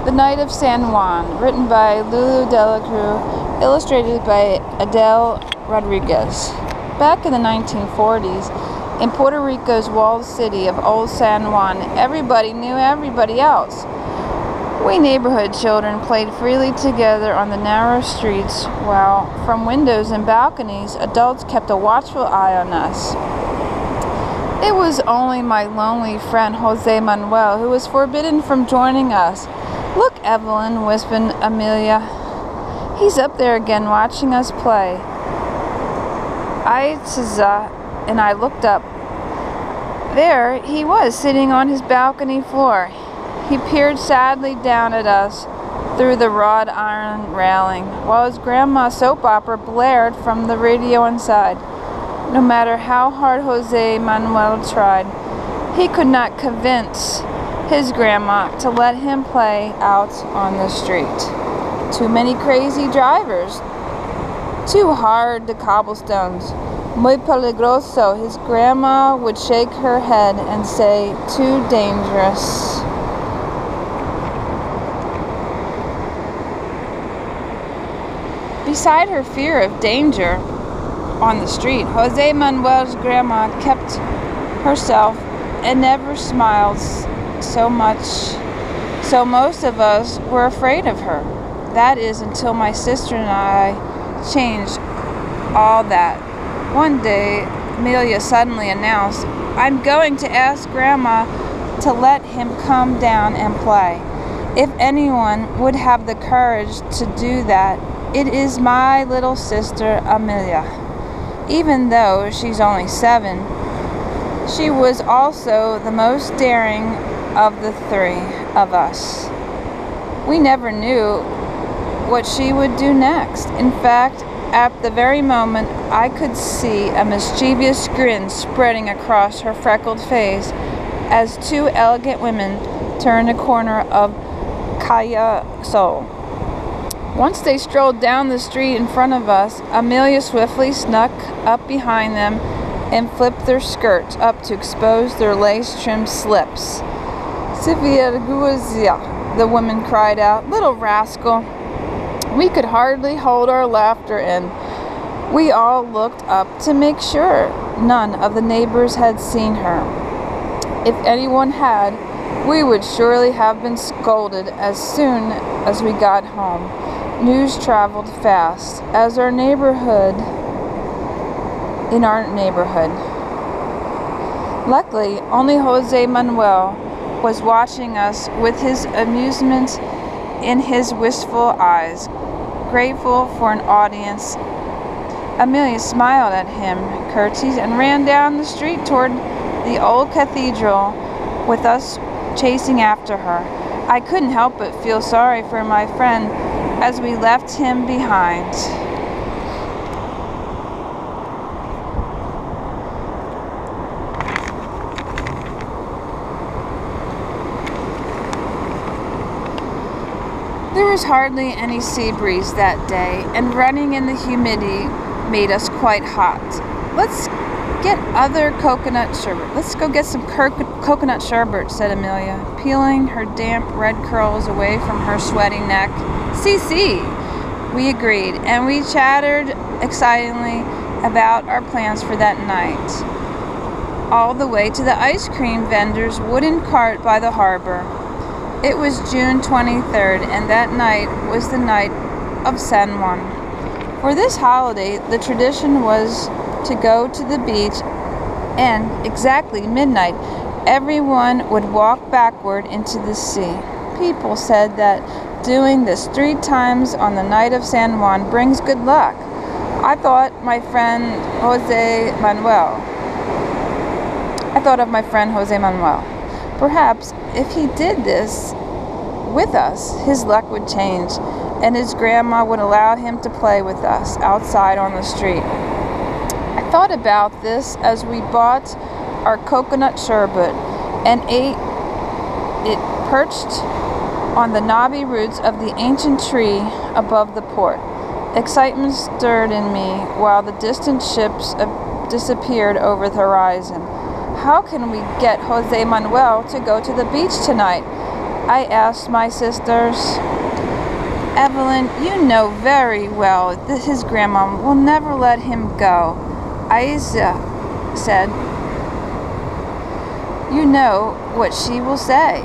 The Night of San Juan, written by Lulu Delacruz, illustrated by Adele Rodriguez. Back in the 1940s, in Puerto Rico's walled city of Old San Juan, everybody knew everybody else. We neighborhood children played freely together on the narrow streets, while from windows and balconies, adults kept a watchful eye on us. It was only my lonely friend Jose Manuel who was forbidden from joining us. "Look, Evelyn," whispered Amelia. "He's up there again watching us play." And I looked up. There he was, sitting on his balcony floor. He peered sadly down at us through the wrought iron railing, while his grandma's soap opera blared from the radio inside. No matter how hard Jose Manuel tried, he could not convince his grandma to let him play out on the street. Too many crazy drivers. Too hard the cobblestones. Muy peligroso. His grandma would shake her head and say, "Too dangerous." Beside her fear of danger on the street, Jose Manuel's grandma kept herself and never smiled so much, so most of us were afraid of her. That is, until my sister and I changed all that. One day, Amelia suddenly announced, "I'm going to ask Grandma to let him come down and play. If anyone would have the courage to do that, it is my little sister Amelia." Even though she's only 7, she was also the most daring of the 3 of us. We never knew what she would do next. In fact, at the very moment, I could see a mischievous grin spreading across her freckled face as 2 elegant women turned the corner of Calle Sol. Once they strolled down the street in front of us, Amelia swiftly snuck up behind them and flipped their skirts up to expose their lace-trimmed slips. "Sivirguzia," the woman cried out. "Little rascal." We could hardly hold our laughter in. We all looked up to make sure none of the neighbors had seen her. If anyone had, we would surely have been scolded as soon as we got home. News traveled fast as in our neighborhood. Luckily, only Jose Manuel was watching us with his amusement in his wistful eyes. Grateful for an audience, Amelia smiled at him, curtsied, and ran down the street toward the old cathedral, with us chasing after her. I couldn't help but feel sorry for my friend as we left him behind. There was hardly any sea breeze that day, and running in the humidity made us quite hot. Let's get coconut sherbet. Let's go get some coconut sherbet," said Amelia, peeling her damp red curls away from her sweaty neck. "See," we agreed, and we chattered excitedly about our plans for that night, all the way to the ice cream vendor's wooden cart by the harbor. It was June 23rd, and that night was the night of San Juan. For this holiday, the tradition was to go to the beach, and exactly midnight, everyone would walk backward into the sea. People said that doing this 3 times on the night of San Juan brings good luck. I thought of my friend Jose Manuel. Perhaps if he did this with us, his luck would change, and his grandma would allow him to play with us outside on the street. I thought about this as we bought our coconut sherbet and ate it perched on the knobby roots of the ancient tree above the port. Excitement stirred in me while the distant ships disappeared over the horizon. How can we get Jose Manuel to go to the beach tonight? I asked my sisters. Evelyn, you know very well that his grandma will never let him go, Isa said. You know what she will say.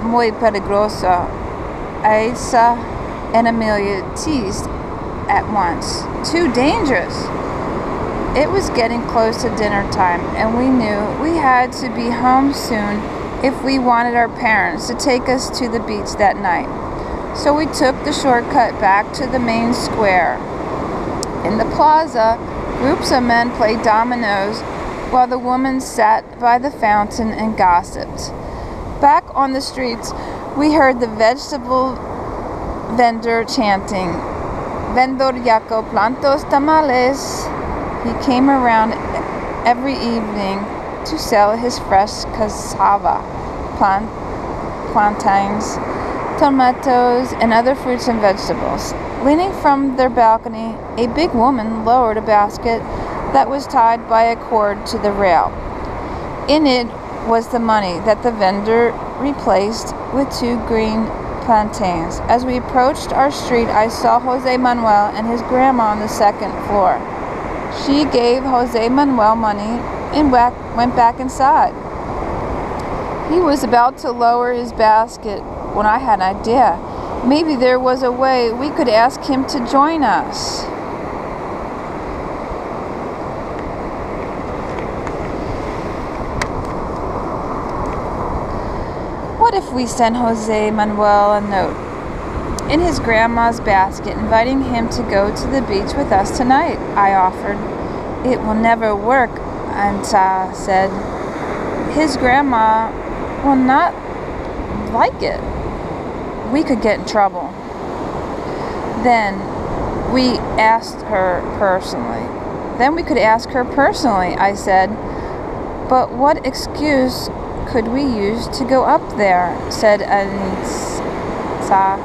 Muy peligrosa. Isa and Amelia teased at once. Too dangerous. It was getting close to dinner time, and we knew we had to be home soon if we wanted our parents to take us to the beach that night. So we took the shortcut back to the main square. In the plaza, groups of men played dominoes while the women sat by the fountain and gossiped. Back on the streets, we heard the vegetable vendor chanting, Vendor Yaco Plantos Tamales. He came around every evening to sell his fresh cassava, plantains, tomatoes, and other fruits and vegetables. Leaning from their balcony, a big woman lowered a basket that was tied by a cord to the rail. In it was the money that the vendor replaced with 2 green plantains. As we approached our street, I saw Jose Manuel and his grandma on the 2nd floor. She gave Jose Manuel money and went back inside. He was about to lower his basket when I had an idea. Maybe there was a way we could ask him to join us. What if we sent Jose Manuel a note in his grandma's basket inviting him to go to the beach with us tonight? I offered. It will never work, Anta said. His grandma will not like it. We could get in trouble. Then we could ask her personally, I said. But what excuse could we use to go up there? Said Anissa.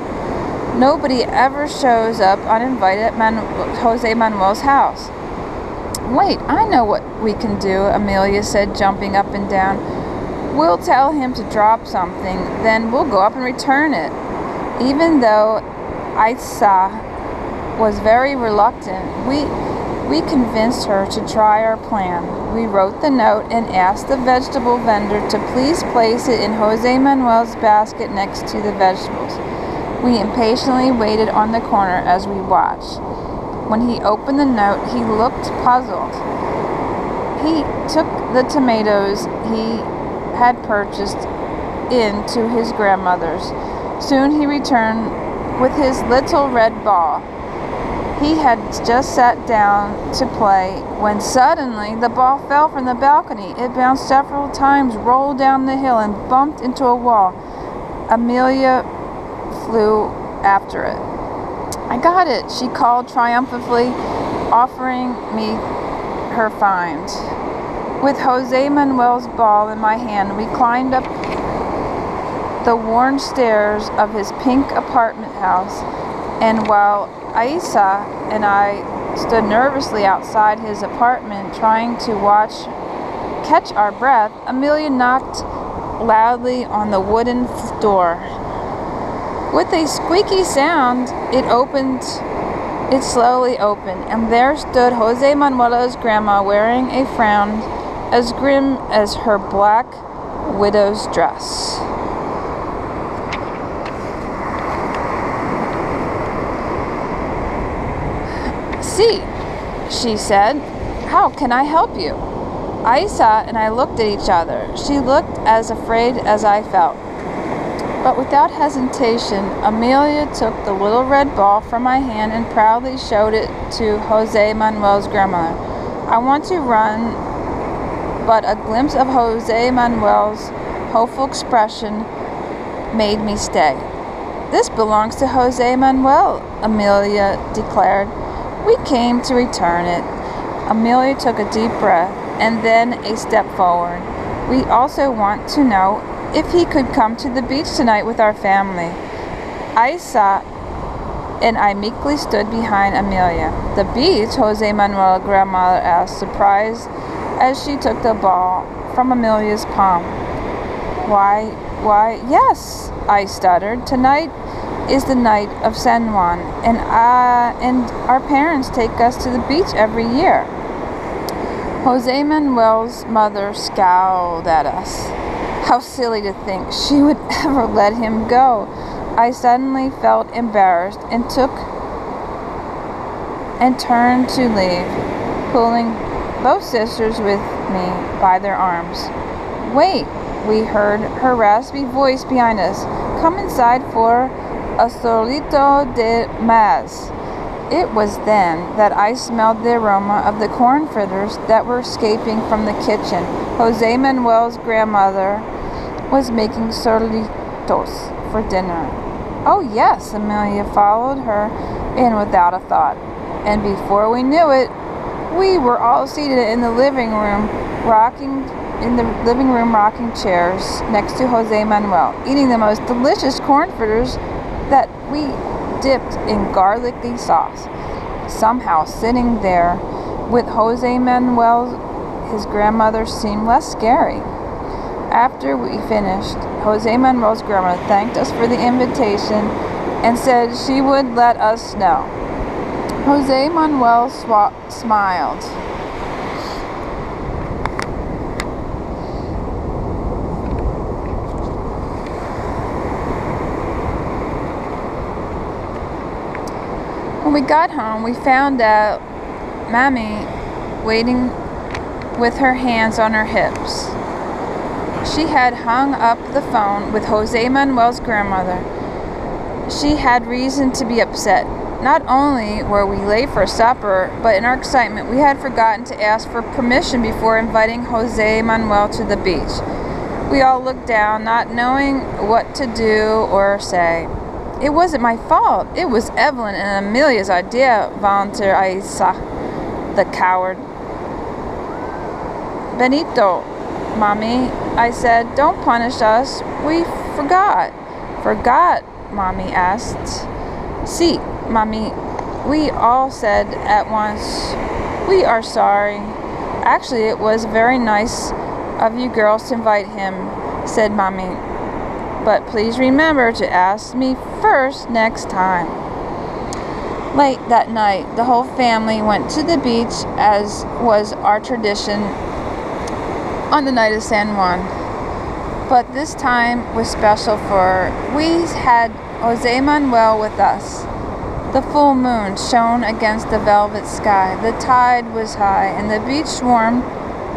Nobody ever shows up uninvited at Jose Manuel's house. Wait, I know what we can do, Amelia said, jumping up and down. We'll tell him to drop something, then we'll go up and return it. Even though Isa was very reluctant, we convinced her to try our plan. We wrote the note and asked the vegetable vendor to please place it in Jose Manuel's basket next to the vegetables. We impatiently waited on the corner as we watched. When he opened the note, he looked puzzled. He took the tomatoes he had purchased into his grandmother's. Soon he returned with his little red ball. He had just sat down to play when suddenly the ball fell from the balcony. It bounced several times, rolled down the hill, and bumped into a wall. Amelia flew after it. I got it, she called triumphantly, offering me her find. With Jose Manuel's ball in my hand, we climbed up the worn stairs of his pink apartment house, and while Isa and I stood nervously outside his apartment trying to catch our breath, Amelia knocked loudly on the wooden door. With a squeaky sound, it slowly opened, and there stood Jose Manuela's grandma wearing a frown as grim as her black widow's dress. See, she said, how can I help you? Isa and I looked at each other. She looked as afraid as I felt. But without hesitation, Amelia took the little red ball from my hand and proudly showed it to Jose Manuel's grandmother. I want to run, but a glimpse of Jose Manuel's hopeful expression made me stay. This belongs to Jose Manuel, Amelia declared. We came to return it. Amelia took a deep breath and then a step forward. We also want to know if he could come to the beach tonight with our family. Isa and I meekly stood behind Amelia. The beach? Jose Manuel's grandmother asked, surprised as she took the ball from Amelia's palm. Why, Why, yes, I stuttered. Tonight is the night of San Juan, and our parents take us to the beach every year. Jose Manuel's mother scowled at us. How silly to think she would ever let him go. I suddenly felt embarrassed and turned to leave, pulling both sisters with me by their arms. Wait, we heard her raspy voice behind us. Come inside for a solito de más. It was then that I smelled the aroma of the corn fritters that were escaping from the kitchen. Jose Manuel's grandmother was making solitos for dinner. Oh yes, Amelia followed her in without a thought. And before we knew it, we were all seated in the living room rocking chairs next to Jose Manuel, eating the most delicious corn fritters that we dipped in garlicky sauce. Somehow sitting there with Jose Manuel, his grandmother, seemed less scary. After we finished, Jose Manuel's grandmother thanked us for the invitation and said she would let us know. Jose Manuel smiled. When we got home, we found out Mammy waiting with her hands on her hips. She had hung up the phone with Jose Manuel's grandmother. She had reason to be upset. Not only were we late for supper, but in our excitement, we had forgotten to ask for permission before inviting Jose Manuel to the beach. We all looked down, not knowing what to do or say. It wasn't my fault. It was Evelyn and Amelia's idea, volunteered Aisa, the coward. Benito, Mommy, I said, don't punish us. We forgot. Forgot? Mommy asked. See, Mommy, we all said at once, we are sorry. Actually, it was very nice of you girls to invite him, said Mommy. But please remember to ask me first next time. Late that night, the whole family went to the beach as was our tradition on the night of San Juan. But this time was special for we had Jose Manuel with us. The full moon shone against the velvet sky. The tide was high, and the beach swarmed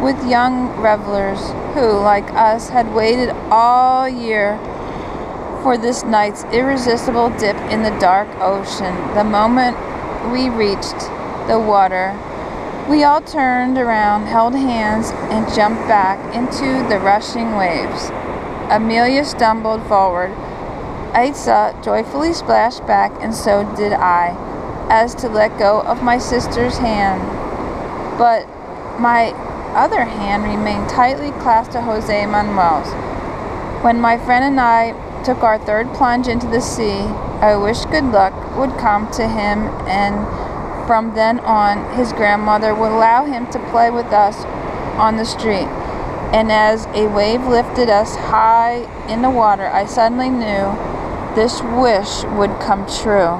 with young revelers who, like us, had waited all year for this night's irresistible dip in the dark ocean. The moment we reached the water, we all turned around, held hands, and jumped back into the rushing waves. Amelia stumbled forward. Aisa joyfully splashed back, and so did I, as to let go of my sister's hand. But my other hand remained tightly clasped to Jose Manuel's. When my friend and I took our third plunge into the sea, I wished good luck would come to him, and from then on, his grandmother would allow him to play with us on the street. And as a wave lifted us high in the water, I suddenly knew this wish would come true.